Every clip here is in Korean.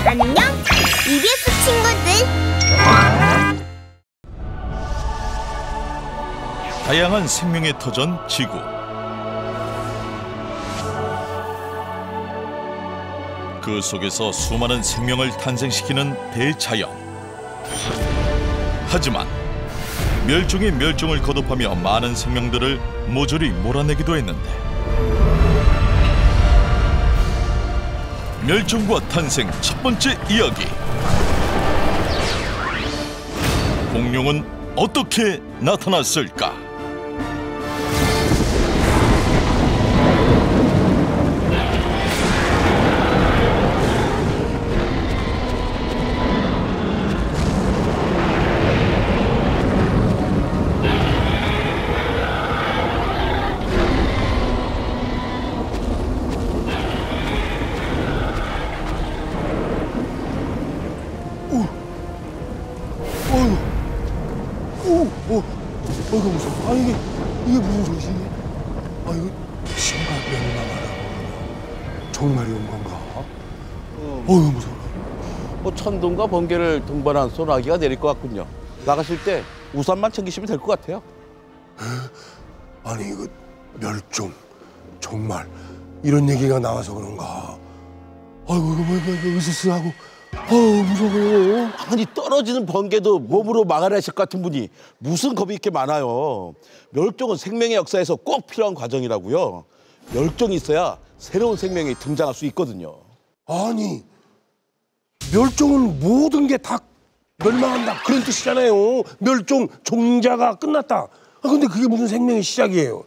안녕, EBS 친구들. 다양한 생명의 터전 지구. 그 속에서 수많은 생명을 탄생시키는 대자연. 하지만 멸종의 멸종을 거듭하며 많은 생명들을 모조리 몰아내기도 했는데, 멸종과 탄생 첫 번째 이야기. 공룡은 어떻게 나타났을까? 어이구 무서워. 아 이게 무슨 소리지? 아 이거 신발 멸망하라고 정말이 온 건가? 어이구 무서워. 뭐 천둥과 번개를 동반한 소나기가 내릴 것 같군요. 나가실 때 우산만 챙기시면 될 것 같아요. 아니 이거 멸종 정말 이런 얘기가 나와서 그런가? 아이고 이거 뭐 으스스하고 무서워. 아니 떨어지는 번개도 몸으로 막아내실 것 같은 분이 무슨 겁이 이렇게 많아요. 멸종은 생명의 역사에서 꼭 필요한 과정이라고요. 멸종이 있어야 새로운 생명이 등장할 수 있거든요. 아니 멸종은 모든 게 다 멸망한다 그런 뜻이잖아요. 멸종 종자가 끝났다. 근데 그게 무슨 생명의 시작이에요?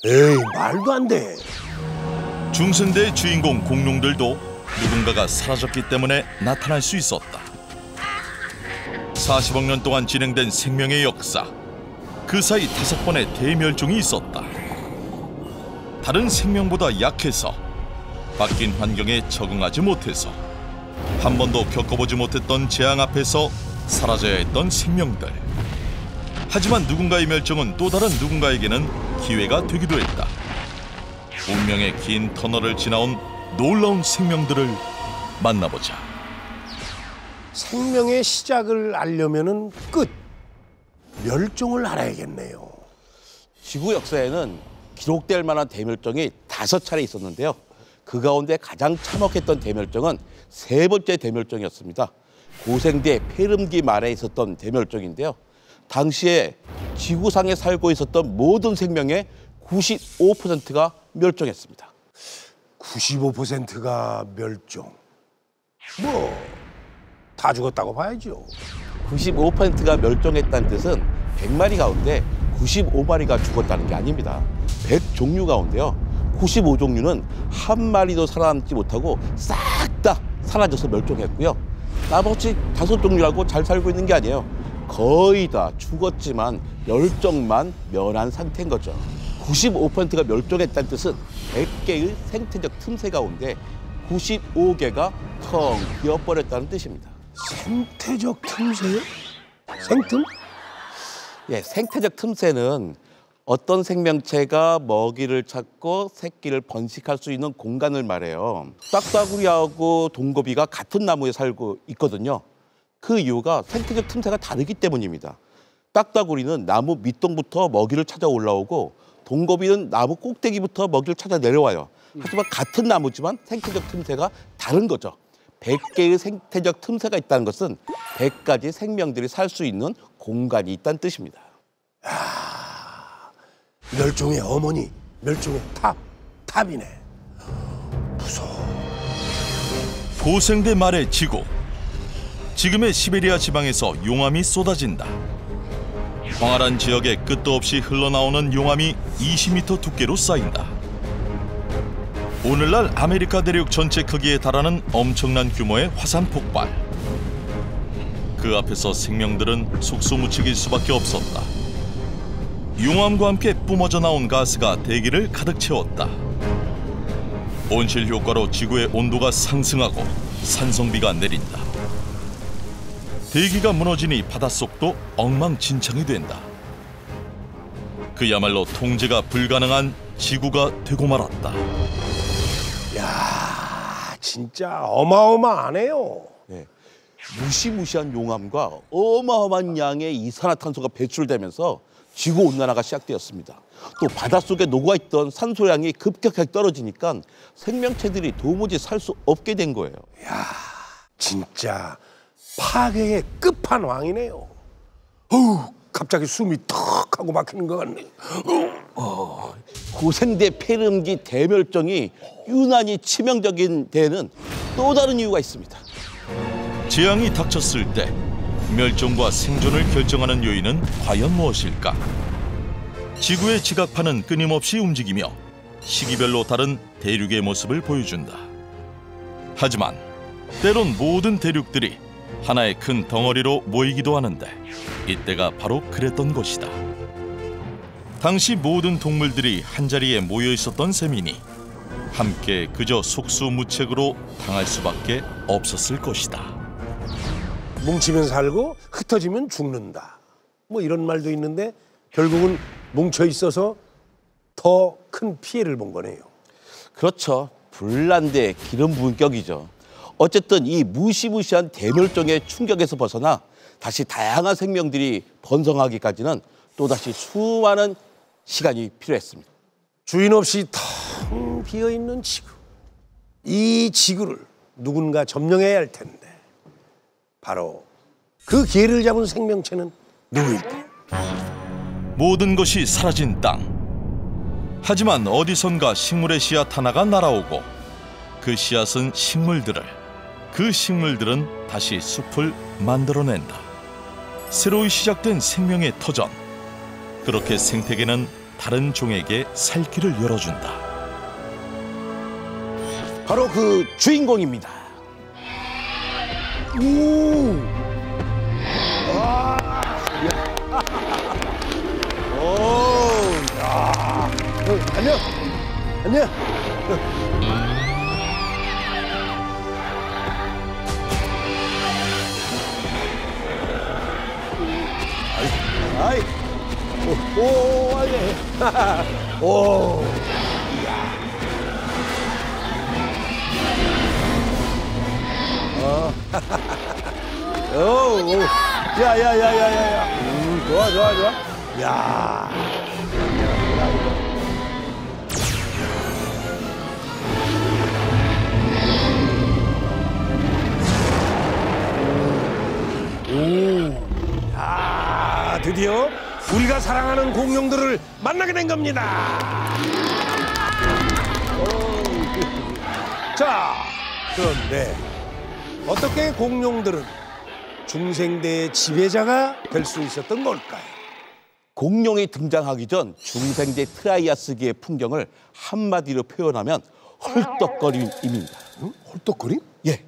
에이 말도 안 돼. 중생대의 주인공 공룡들도 누군가가 사라졌기 때문에 나타날 수 있었다. 40억 년 동안 진행된 생명의 역사. 그 사이 5번의 대멸종이 있었다. 다른 생명보다 약해서, 바뀐 환경에 적응하지 못해서, 한 번도 겪어보지 못했던 재앙 앞에서 사라져야 했던 생명들. 하지만 누군가의 멸종은 또 다른 누군가에게는 기회가 되기도 했다. 운명의 긴 터널을 지나온 놀라운 생명들을 만나보자. 생명의 시작을 알려면은 끝 멸종을 알아야겠네요. 지구 역사에는 기록될 만한 대멸종이 5차례 있었는데요. 그 가운데 가장 참혹했던 대멸종은 3번째 대멸종이었습니다. 고생대 페름기 말에 있었던 대멸종인데요. 당시에 지구상에 살고 있었던 모든 생명의 95%가 멸종했습니다. 95%가 멸종. 다 죽었다고 봐야죠. 95%가 멸종했다는 뜻은 100마리 가운데 95마리가 죽었다는 게 아닙니다. 100종류 가운데요. 95종류는 한 마리도 살아남지 못하고 싹 다 사라져서 멸종했고요. 나머지 5종류라고 잘 살고 있는 게 아니에요. 거의 다 죽었지만 멸종만 면한 상태인 거죠. 95%가 멸종했다는 뜻은 100개의 생태적 틈새 가운데 95개가 텅 비어버렸다는 뜻입니다. 생태적 틈새요? 생틈? 예, 생태적 틈새는 어떤 생명체가 먹이를 찾고 새끼를 번식할 수 있는 공간을 말해요. 딱따구리하고 동거비가 같은 나무에 살고 있거든요. 그 이유가 생태적 틈새가 다르기 때문입니다. 딱따구리는 나무 밑동부터 먹이를 찾아 올라오고 동거비는 나무 꼭대기부터 먹이를 찾아 내려와요. 하지만 같은 나무지만 생태적 틈새가 다른 거죠. 100개의 생태적 틈새가 있다는 것은 100가지 생명들이 살 수 있는 공간이 있다는 뜻입니다. 멸종의 어머니, 멸종의 탑이네. 무서워. 고생대 말의 지구. 지금의 시베리아 지방에서 용암이 쏟아진다. 광활한 지역에 끝도 없이 흘러나오는 용암이 20m 두께로 쌓인다. 오늘날 아메리카 대륙 전체 크기에 달하는 엄청난 규모의 화산 폭발. 그 앞에서 생명들은 속수무책일 수밖에 없었다. 용암과 함께 뿜어져 나온 가스가 대기를 가득 채웠다. 온실 효과로 지구의 온도가 상승하고 산성비가 내린다. 대기가 무너지니 바닷속도 엉망진창이 된다. 그야말로 통제가 불가능한 지구가 되고 말았다. 야, 진짜 어마어마하네요. 네. 무시무시한 용암과 어마어마한 양의 이산화탄소가 배출되면서 지구온난화가 시작되었습니다. 또 바닷속에 녹아있던 산소량이 급격하게 떨어지니까 생명체들이 도무지 살 수 없게 된 거예요. 진짜 파괴의 끝판왕이네요. 어우, 갑자기 숨이 턱 하고 막히는 것 같네. 고생대 폐렴기 대멸종이 유난히 치명적인 데에는 또 다른 이유가 있습니다. 재앙이 닥쳤을 때 멸종과 생존을 결정하는 요인은 과연 무엇일까? 지구의 지각판은 끊임없이 움직이며 시기별로 다른 대륙의 모습을 보여준다. 하지만 때론 모든 대륙들이 하나의 큰 덩어리로 모이기도 하는데 이때가 바로 그랬던 것이다. 당시 모든 동물들이 한자리에 모여 있었던 셈이니 함께 그저 속수무책으로 당할 수밖에 없었을 것이다. 뭉치면 살고 흩어지면 죽는다. 뭐 이런 말도 있는데 결국은 뭉쳐 있어서 더 큰 피해를 본 거네요. 그렇죠. 불난데 기름 부은 격이죠. 어쨌든 이 무시무시한 대멸종의 충격에서 벗어나 다시 다양한 생명들이 번성하기까지는 또다시 수많은 시간이 필요했습니다. 주인 없이 텅 비어있는 지구. 이 지구를 누군가 점령해야 할 텐데 바로 그 기회를 잡은 생명체는 누구일까요? 모든 것이 사라진 땅. 하지만 어디선가 식물의 씨앗 하나가 날아오고 그 씨앗은 그 식물들은 다시 숲을 만들어낸다. 새로이 시작된 생명의 터전. 그렇게 생태계는 다른 종에게 살 길을 열어준다. 바로 그 주인공입니다. 안녕. 안녕. 아이. 오, 아이. 오. 오. 야야야야야야. 좋아. 야. 드디어 우리가 사랑하는 공룡들을 만나게 된 겁니다. 자, 그런데 어떻게 공룡들은 중생대의 지배자가 될 수 있었던 걸까요? 공룡이 등장하기 전 중생대 트라이아스기의 풍경을 한마디로 표현하면 헐떡거림입니다. 응? 헐떡거림? 예,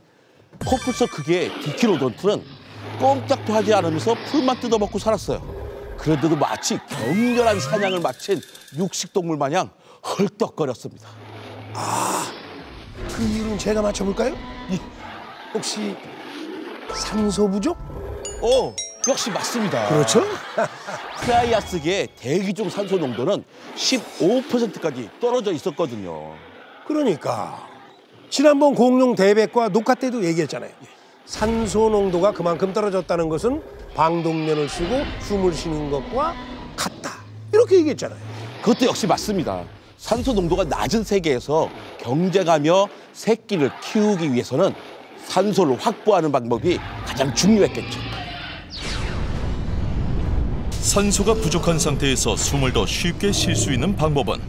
코뿔소 크기의 디키로돈트는 꼼짝도 하지 않으면서 풀만 뜯어먹고 살았어요. 그런데도 마치 격렬한 사냥을 마친 육식동물 마냥 헐떡거렸습니다. 그 이유는 제가 맞춰볼까요? 혹시 산소 부족? 역시 맞습니다. 그렇죠? 트라이아스기의 대기 중 산소 농도는 15%까지 떨어져 있었거든요. 그러니까 지난번 공룡 대백과 녹화 때도 얘기했잖아요. 산소 농도가 그만큼 떨어졌다는 것은 방독면을 쓰고 숨을 쉬는 것과 같다. 이렇게 얘기했잖아요. 그것도 역시 맞습니다. 산소 농도가 낮은 세계에서 경쟁하며 새끼를 키우기 위해서는 산소를 확보하는 방법이 가장 중요했겠죠. 산소가 부족한 상태에서 숨을 더 쉽게 쉴 수 있는 방법은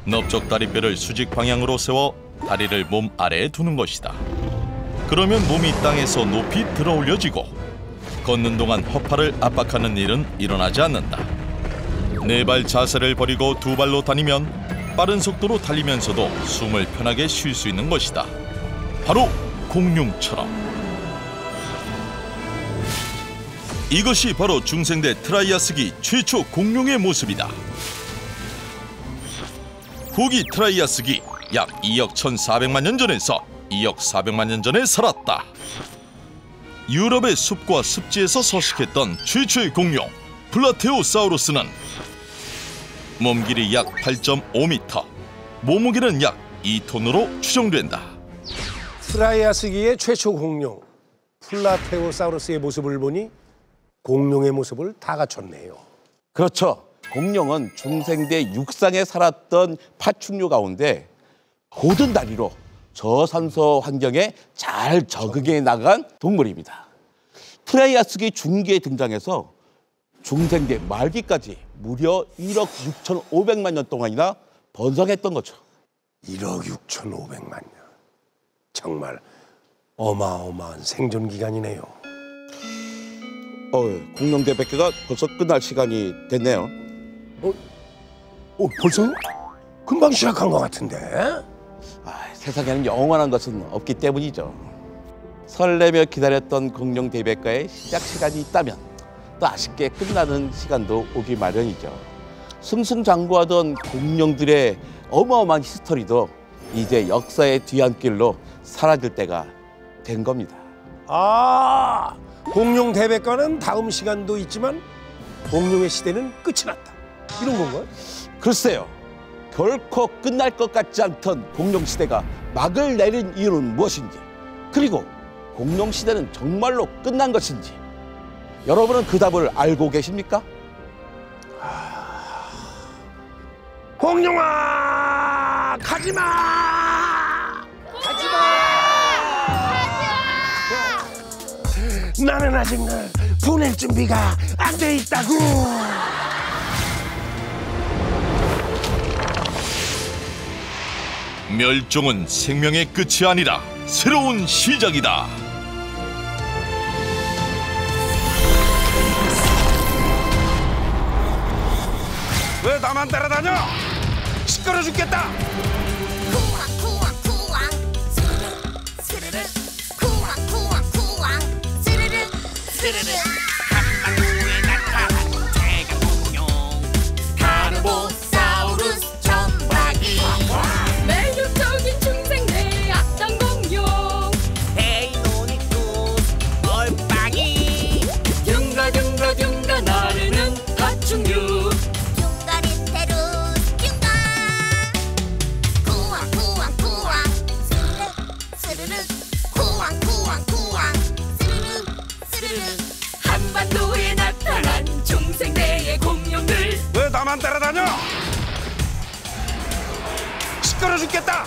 넓적 다리뼈를 수직 방향으로 세워 다리를 몸 아래에 두는 것이다. 그러면 몸이 땅에서 높이 들어 올려지고 걷는 동안 허파를 압박하는 일은 일어나지 않는다. 네 발 자세를 버리고 두 발로 다니면 빠른 속도로 달리면서도 숨을 편하게 쉴 수 있는 것이다. 바로 공룡처럼. 이것이 바로 중생대 트라이아스기 최초 공룡의 모습이다. 후기 트라이아스기 약 2억 1,400만 년 전에서 2억 400만 년 전에 살았다. 유럽의 숲과 습지에서 서식했던 최초의 공룡 플라테오사우루스는 몸길이 약 8.5m, 몸무게는 약 2톤으로 추정된다. 트라이아스기의 최초 공룡 플라테오사우루스의 모습을 보니 공룡의 모습을 다 갖췄네요. 그렇죠. 공룡은 중생대 육상에 살았던 파충류 가운데 고든 다리로 저산소 환경에 잘 적응해 나간 동물입니다. 트라이아스기 중기에 등장해서 중생대 말기까지 무려 1억 6,500만 년 동안이나 번성했던 거죠. 1억 6,500만 년. 정말 어마어마한 생존 기간이네요. 공룡 대백회가 벌써 끝날 시간이 됐네요. 벌써요? 금방 시작한 것 같은데? 세상에는 영원한 것은 없기 때문이죠. 설레며 기다렸던 공룡 대백과의 시작 시간이 있다면 또 아쉽게 끝나는 시간도 오기 마련이죠. 승승장구하던 공룡들의 어마어마한 히스토리도 이제 역사의 뒤안길로 사라질 때가 된 겁니다. 공룡 대백과는 다음 시간도 있지만 공룡의 시대는 끝이 났다. 이런 건가요? 글쎄요. 결코 끝날 것 같지 않던 공룡 시대가 막을 내린 이유는 무엇인지, 그리고 공룡 시대는 정말로 끝난 것인지 여러분은 그 답을 알고 계십니까? 공룡아, 가지마! 나는 아직 널 보낼 준비가 안 돼 있다고. 멸종은 생명의 끝이 아니라 새로운 시작이다. 왜 나만 따라다녀? 시끄러 죽겠다. 쿠왕 스르르 쿠왕 스르르 한반도에 나타난 대강공룡 카르보사우루스 전박이 매력적인 중생대 악당 공룡 데이노닉투스 얼빵이 둥가둥가 나르는 파충류 둥가리테루스 둥가 쿠왕 스르르 쿠왕 스르르 한반도에 나타난 중생대의 공룡들 왜 나만 따라다녀? 시끄러 죽겠다.